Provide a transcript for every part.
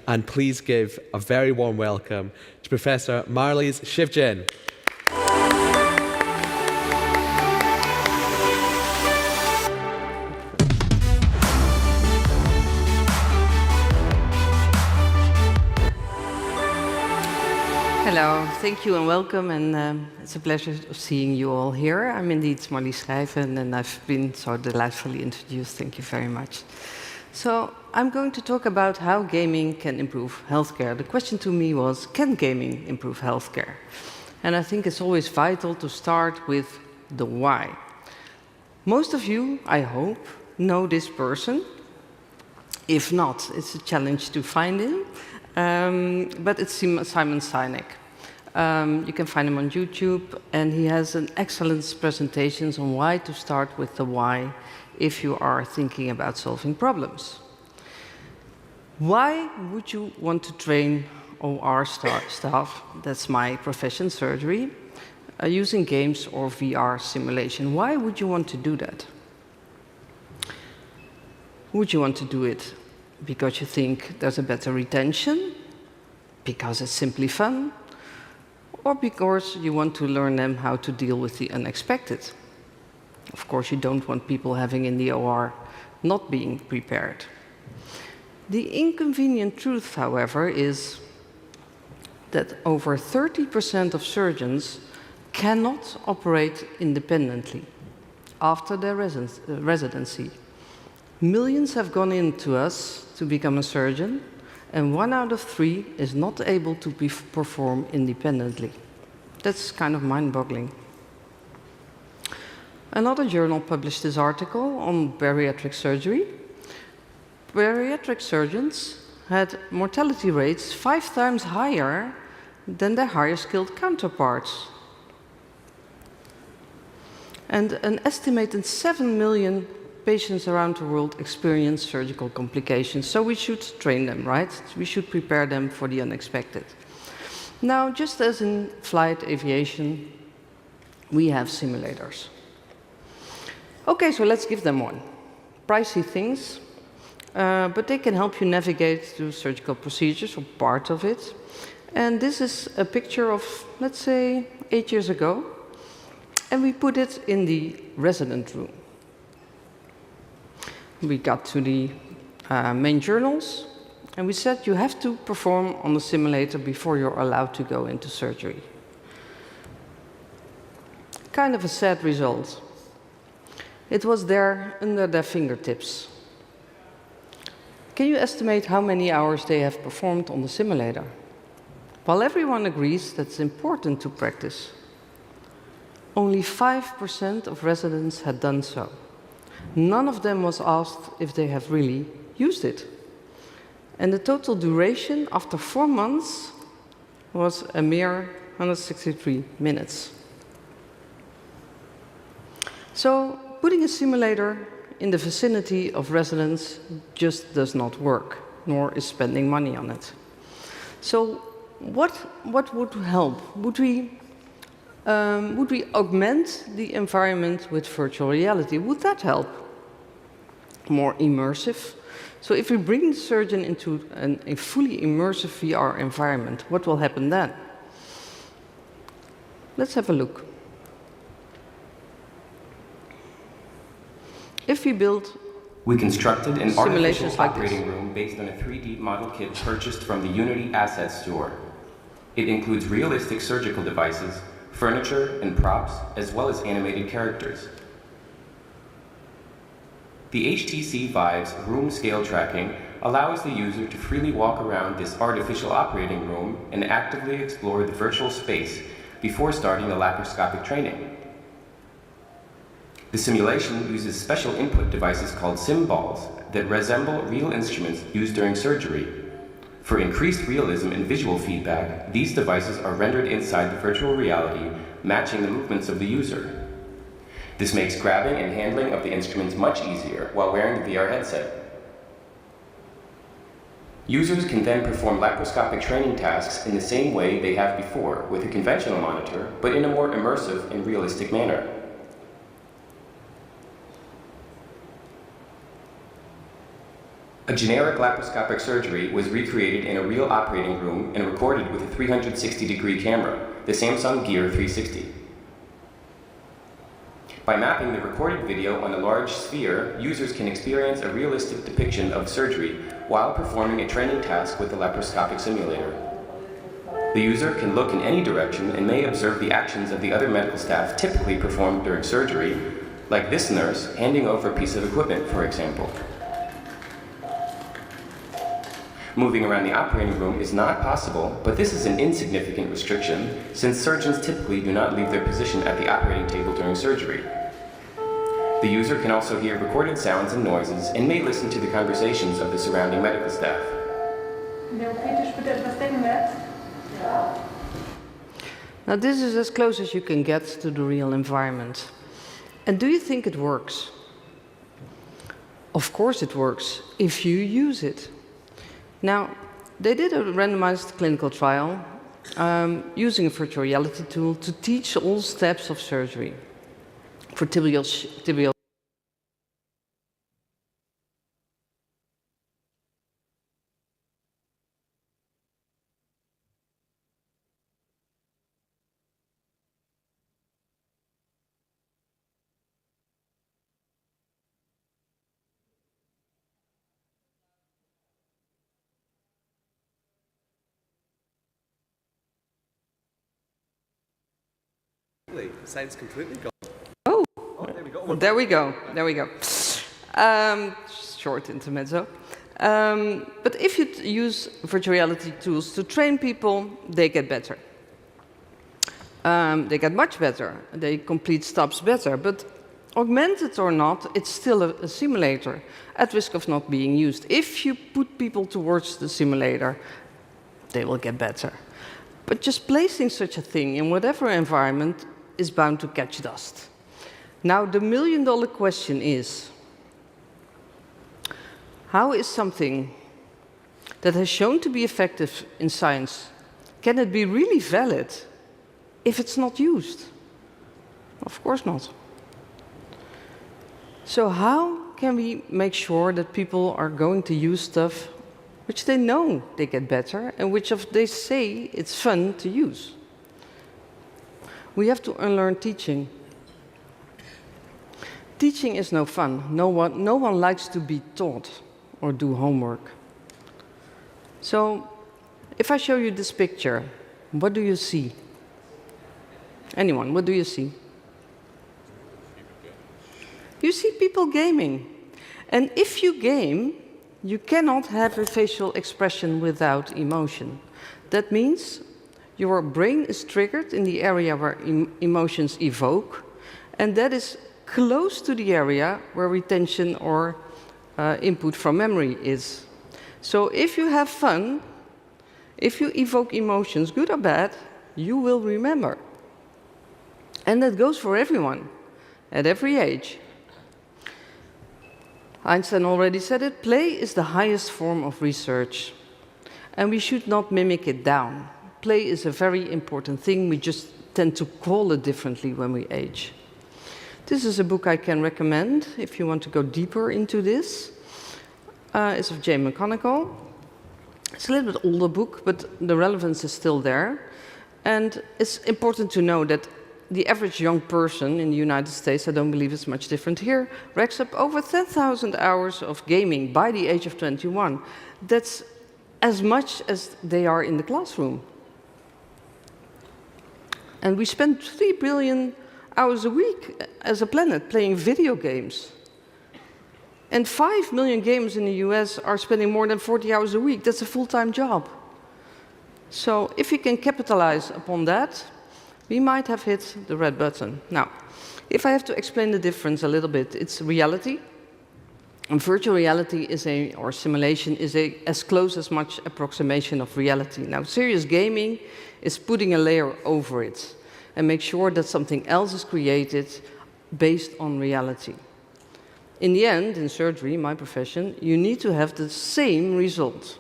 And please give a very warm welcome to Professor Marlies Schijven. Hello, thank you and welcome, and it's a pleasure seeing you all here. I'm indeed Marlies Schijven, and I've been so delightfully introduced. Thank you very much. So I'm going to talk about how gaming can improve healthcare. The question to me was, can gaming improve healthcare? And I think it's always vital to start with the why. Most of you, I hope, know this person. If not, it's a challenge to find him. But it's Simon Sinek. You can find him on YouTube, and he has an excellent presentations on why to start with the why if you are thinking about solving problems. Why would you want to train OR staff, that's my profession, surgery, using games or VR simulation? Why would you want to do that? Would you want to do it because you think there's a better retention, because it's simply fun, or because you want to learn them how to deal with the unexpected? Of course, you don't want people having in the OR not being prepared. The inconvenient truth, however, is that over 30% of surgeons cannot operate independently after their residency. Millions have gone into us to become a surgeon, and 1 out of 3 is not able to perform independently. That's kind of mind-boggling. Another journal published this article on bariatric surgery. Bariatric surgeons had mortality rates 5 times higher than their higher skilled counterparts. And an estimated 7 million patients around the world experience surgical complications, so we should train them, right? We should prepare them for the unexpected. Now, just as in flight aviation, we have simulators. Okay, so let's give them one. Pricey things, but they can help you navigate through surgical procedures, or part of it. And this is a picture of, let's say, 8 years ago, and we put it in the resident room. We got to the main journals, and we said you have to perform on the simulator before you're allowed to go into surgery. Kind of a sad result. It was there under their fingertips. Can you estimate how many hours they have performed on the simulator? While everyone agrees that it's important to practice, only 5% of residents had done so. None of them was asked if they have really used it. And the total duration after 4 months was a mere 163 minutes. So putting a simulator in the vicinity of residents just does not work, nor is spending money on it. So what would help? Would we augment the environment with virtual reality? Would that help? More immersive? So if we bring the surgeon into a fully immersive VR environment, what will happen then? Let's have a look. If we build We constructed an artificial simulations like operating this, room based on a 3D model kit purchased from the Unity Asset Store. It includes realistic surgical devices, furniture and props, as well as animated characters. The HTC Vive's room scale tracking allows the user to freely walk around this artificial operating room and actively explore the virtual space before starting the laparoscopic training. The simulation uses special input devices called sim balls that resemble real instruments used during surgery. For increased realism and visual feedback, these devices are rendered inside the virtual reality, matching the movements of the user. This makes grabbing and handling of the instruments much easier while wearing the VR headset. Users can then perform laparoscopic training tasks in the same way they have before, with a conventional monitor, but in a more immersive and realistic manner. A generic laparoscopic surgery was recreated in a real operating room and recorded with a 360-degree camera, the Samsung Gear 360. By mapping the recorded video on a large sphere, users can experience a realistic depiction of surgery while performing a training task with the laparoscopic simulator. The user can look in any direction and may observe the actions of the other medical staff typically performed during surgery, like this nurse handing over a piece of equipment, for example. Moving around the operating room is not possible, but this is an insignificant restriction, since surgeons typically do not leave their position at the operating table during surgery. The user can also hear recorded sounds and noises and may listen to the conversations of the surrounding medical staff. Now this is as close as you can get to the real environment. And do you think it works? Of course it works, if you use it. Now, they did a randomized clinical trial using a virtual reality tool to teach all steps of surgery for tibial. Sounds completely gone. Oh, there we go. There we go. There we go. Short intermezzo. But if you use virtual reality tools to train people, they get better. They get much better. They complete stops better. But augmented or not, it's still a simulator at risk of not being used. If you put people towards the simulator, they will get better. But just placing such a thing in whatever environment is bound to catch dust. Now, the million-dollar question is, how is something that has shown to be effective in science, can it be really valid if it's not used? Of course not. So how can we make sure that people are going to use stuff which they know they get better and which they say it's fun to use? We have to unlearn teaching. Teaching is no fun. No one likes to be taught or do homework. So, if I show you this picture, what do you see? Anyone, what do you see? You see people gaming. And if you game, you cannot have a facial expression without emotion. That means your brain is triggered in the area where emotions evoke, and that is close to the area where retention or input from memory is. So if you have fun, if you evoke emotions, good or bad, you will remember. And that goes for everyone, at every age. Einstein already said it, play is the highest form of research. And we should not mimic it down. Play is a very important thing, we just tend to call it differently when we age. This is a book I can recommend if you want to go deeper into this. It's of Jay McConnell. It's a little bit older book, but the relevance is still there. And it's important to know that the average young person in the United States, I don't believe it's much different here, racks up over 10,000 hours of gaming by the age of 21. That's as much as they are in the classroom. And we spend 3 billion hours a week as a planet playing video games. And 5 million gamers in the US are spending more than 40 hours a week. That's a full-time job. So if we can capitalize upon that, we might have hit the red button. Now, if I have to explain the difference a little bit, it's reality. And virtual reality is or simulation is as close as much approximation of reality. Now, serious gaming is putting a layer over it and make sure that something else is created based on reality. In the end, in surgery, my profession, you need to have the same result.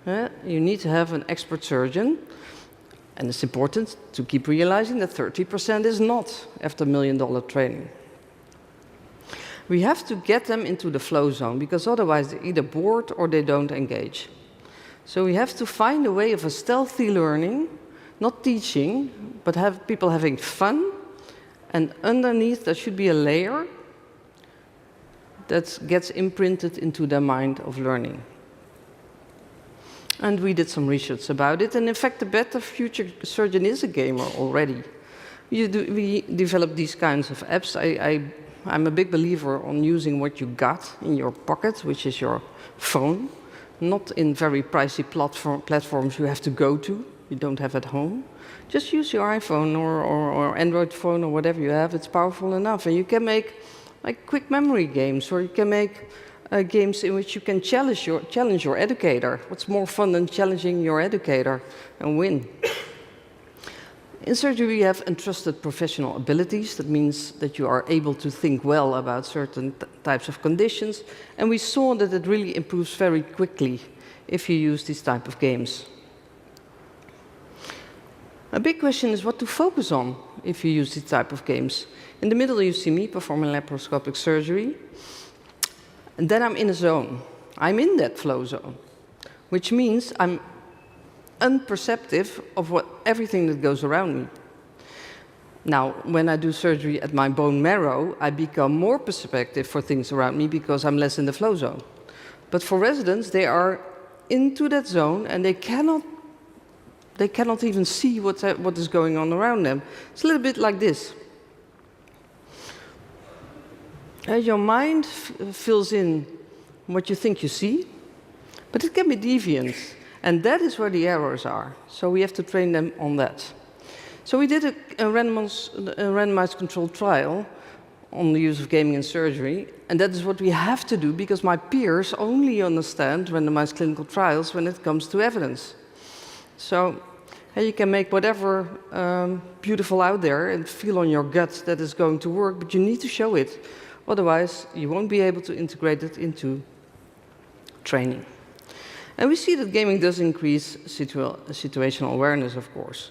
You need to have an expert surgeon, and it's important to keep realizing that 30% is not after $1 million training. we have to get them into the flow zone, because otherwise they're either bored or they don't engage. So we have to find a way of a stealthy learning, not teaching, but have people having fun, and underneath there should be a layer that gets imprinted into their mind of learning. And we did some research about it, and in fact the better future surgeon is a gamer already. We developed these kinds of apps. I'm a big believer on using what you got in your pocket, which is your phone, not in very pricey platforms you have to go to, you don't have at home. Just use your iPhone or Android phone or whatever you have, it's powerful enough. And you can make like quick memory games, or you can make games in which you can challenge your educator. What's more fun than challenging your educator and win? In surgery, we have entrusted professional abilities. That means that you are able to think well about certain types of conditions. And we saw that it really improves very quickly if you use these type of games. A big question is what to focus on if you use these type of games. In the middle, you see me performing laparoscopic surgery. And then I'm in a zone. I'm in that flow zone, which means I'm unperceptive of everything that goes around me. Now, when I do surgery at my bone marrow, I become more perceptive for things around me because I'm less in the flow zone. But for residents, they are into that zone and they cannot even see what is going on around them. It's a little bit like this. Your mind fills in what you think you see, but it can be deviant. And that is where the errors are. So we have to train them on that. So we did a randomized controlled trial on the use of gaming in surgery. And that is what we have to do because my peers only understand randomized clinical trials when it comes to evidence. So you can make whatever beautiful out there and feel on your gut that is going to work, but you need to show it. Otherwise, you won't be able to integrate it into training. And we see that gaming does increase situational awareness, of course.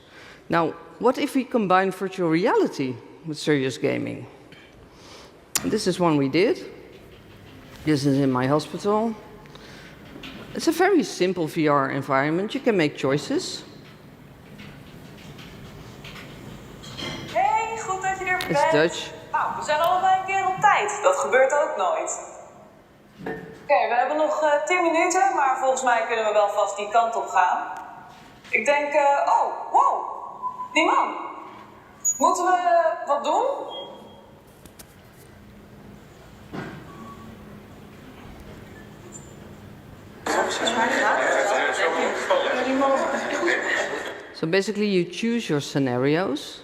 Now, what if we combine virtual reality with serious gaming? This is one we did. This is in my hospital. It's a very simple VR environment. You can make choices. Hey, goed dat je er bent. It's Dutch. Nou, we zijn allebei een keer op tijd. Dat gebeurt ook nooit. Oké, we hebben nog 10 minuten, maar volgens mij kunnen we wel vast die kant op gaan. Ik denk, oh, wow, die man. Moeten we wat doen? So basically you choose your scenarios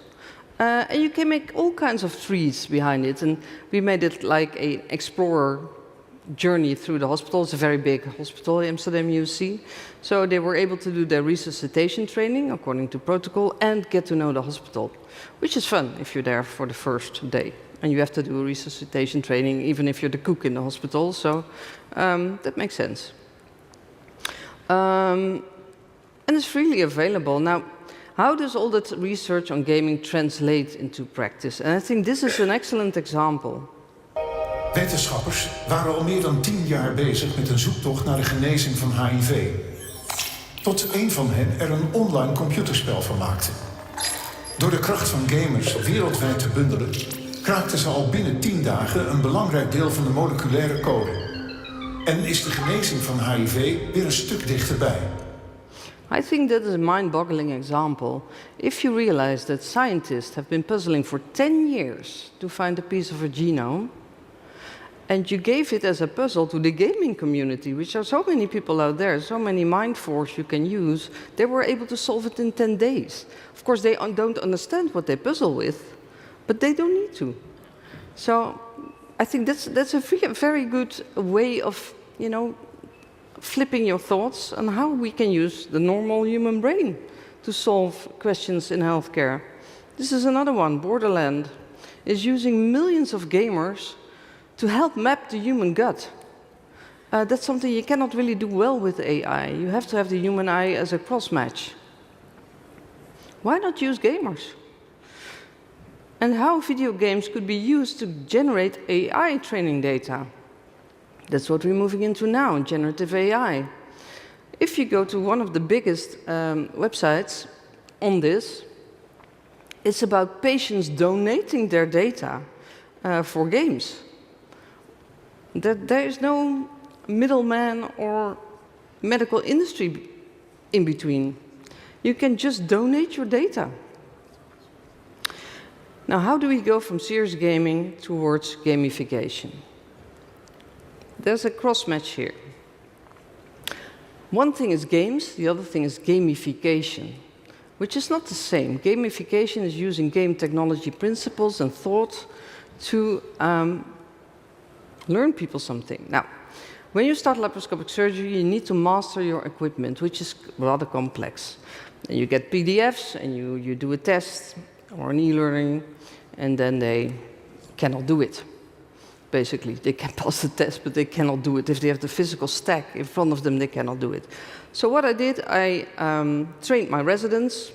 and you can make all kinds of trees behind it. And we made it like an explorer journey through the hospital. It's a very big hospital, Amsterdam UC. So they were able to do their resuscitation training according to protocol and get to know the hospital, which is fun if you're there for the first day. And you have to do a resuscitation training even if you're the cook in the hospital. So that makes sense. And it's freely available. Now, how does all that research on gaming translate into practice? And I think this is an excellent example. Wetenschappers waren al meer dan 10 jaar bezig met een zoektocht naar de genezing van HIV. Tot een van hen er een online computerspel van maakte. Door de kracht van gamers wereldwijd te bundelen, kraakten ze al binnen 10 dagen een belangrijk deel van de moleculaire code. En is de genezing van HIV weer een stuk dichterbij. I think that is a mind-boggling example. If you realize that scientists have been puzzling for 10 years to find a piece of a genome, and you gave it as a puzzle to the gaming community, which are so many people out there, so many mind force you can use, they were able to solve it in 10 days. Of course, they don't understand what they puzzle with, but they don't need to. So I think that's a very good way of, flipping your thoughts on how we can use the normal human brain to solve questions in healthcare. This is another one. Borderland is using millions of gamers to help map the human gut. That's something you cannot really do well with AI. You have to have the human eye as a cross-match. Why not use gamers? and how video games could be used to generate AI training data. That's what we're moving into now, generative AI. If you go to one of the biggest websites on this, it's about patients donating their data for games. There is no middleman or medical industry in between. You can just donate your data. Now, how do we go from serious gaming towards gamification? There's a cross-match here. One thing is games, the other thing is gamification, which is not the same. Gamification is using game technology principles and thought to learn people something. Now, when you start laparoscopic surgery, you need to master your equipment, which is rather complex. And you get PDFs, and you do a test or an e-learning, and then they cannot do it. Basically, they can pass the test, but they cannot do it. If they have the physical stack in front of them, they cannot do it. So what I did, I trained my residents,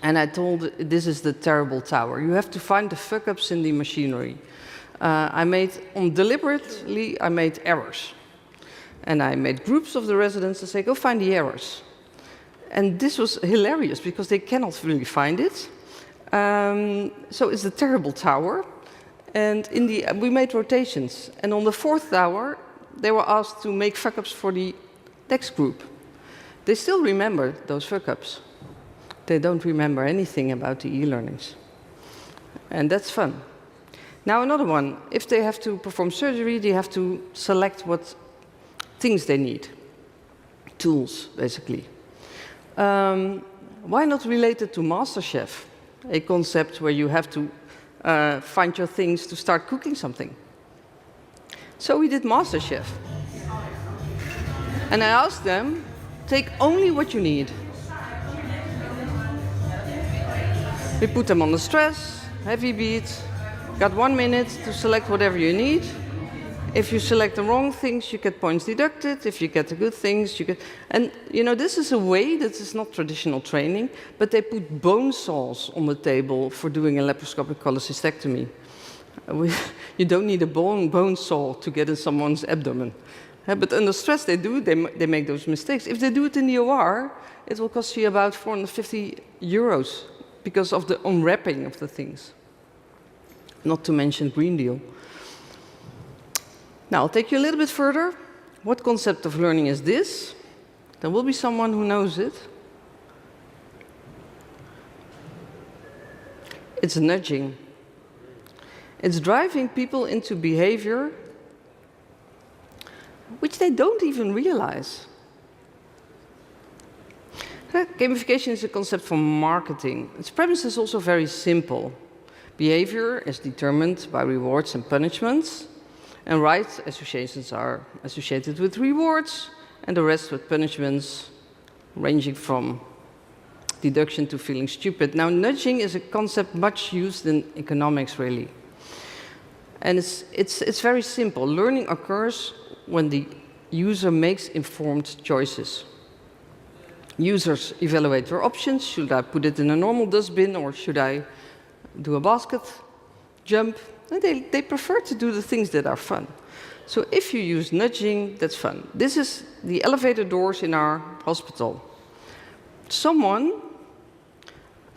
and I told, this is the terrible tower. You have to find the fuck-ups in the machinery. Deliberately, I made errors. And I made groups of the residents to say, go find the errors. And this was hilarious, because they cannot really find it. So it's the terrible tower. And we made rotations. And on the fourth tower, they were asked to make fuck-ups for the next group. They still remember those fuck-ups. They don't remember anything about the e-learnings. And that's fun. Now another one. If they have to perform surgery, they have to select what things they need. Tools, basically. Why not relate it to MasterChef? A concept where you have to find your things to start cooking something. So we did MasterChef. And I asked them, take only what you need. We put them on the stress, heavy beat, got 1 minute to select whatever you need. If you select the wrong things, you get points deducted. If you get the good things, you get... And, you know, this is a way that is not traditional training, but they put bone saws on the table for doing a laparoscopic cholecystectomy. You don't need a bone saw to get in someone's abdomen. But under stress, they make those mistakes. If they do it in the OR, it will cost you about 450 euros because of the unwrapping of the things. Not to mention Green Deal. Now, I'll take you a little bit further. What concept of learning is this? There will be someone who knows it. It's nudging. It's driving people into behavior which they don't even realize. Gamification is a concept for marketing. Its premise is also very simple. Behavior is determined by rewards and punishments, and right associations are associated with rewards, and the rest with punishments, ranging from deduction to feeling stupid. Now, nudging is a concept much used in economics, really. And it's very simple. Learning occurs when the user makes informed choices. Users evaluate their options. Should I put it in a normal dustbin, or should I do a basket jump? And they prefer to do the things that are fun. So if you use nudging, that's fun. This is the elevator doors in our hospital. Someone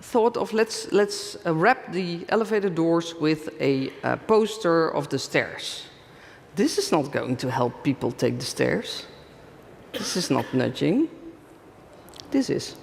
thought of let's wrap the elevator doors with a poster of the stairs. This is not going to help people take the stairs. This is not nudging. This is.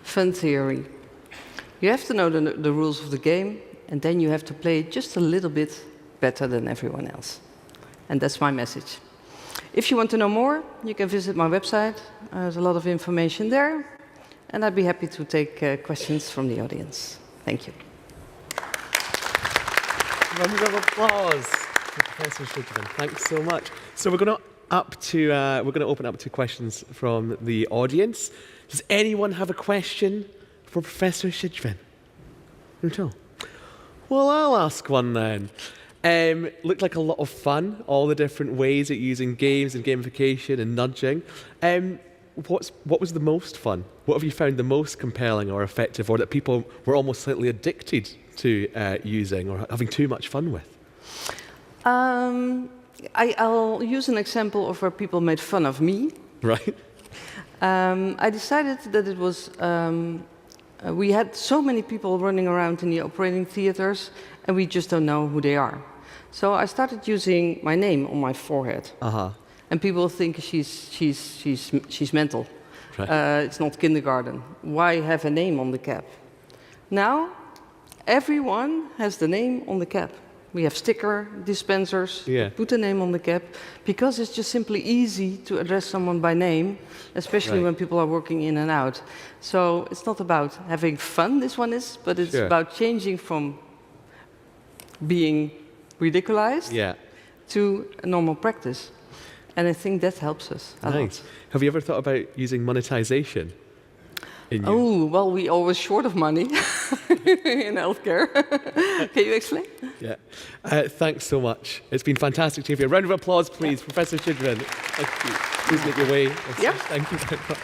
Fun theory. You have to know the rules of the game, and then you have to play it just a little bit better than everyone else. And that's my message. If you want to know more, you can visit my website. There's a lot of information there, and I'd be happy to take questions from the audience. Thank you. Round of applause for Professor Schijven. Thanks so much. So we're going to open up to questions from the audience. Does anyone have a question for Professor Schijven? Not at all. Well, I'll ask one then. Looked like a lot of fun, all the different ways of using games and gamification and nudging. What was the most fun? What have you found the most compelling or effective, or that people were almost slightly addicted to using or having too much fun with? I'll use an example of where people made fun of me. Right. I decided that it was, we had so many people running around in the operating theaters, and we just don't know who they are. So I started using my name on my forehead. And people think she's mental. Right. It's not kindergarten. Why have a name on the cap? Now, everyone has the name on the cap. We have sticker dispensers, put a name on the cap, because it's just simply easy to address someone by name, especially when people are working in and out. So it's not about having fun, this one is, but it's about changing from being ridiculized to a normal practice. And I think that helps us a lot. Have you ever thought about using monetization? Oh, well, we're always short of money in healthcare. Can you explain? Yeah. Thanks so much. It's been fantastic to have you. A round of applause, please, Professor Schijven. Thank you. Please make your way. Yeah. Thank you very much.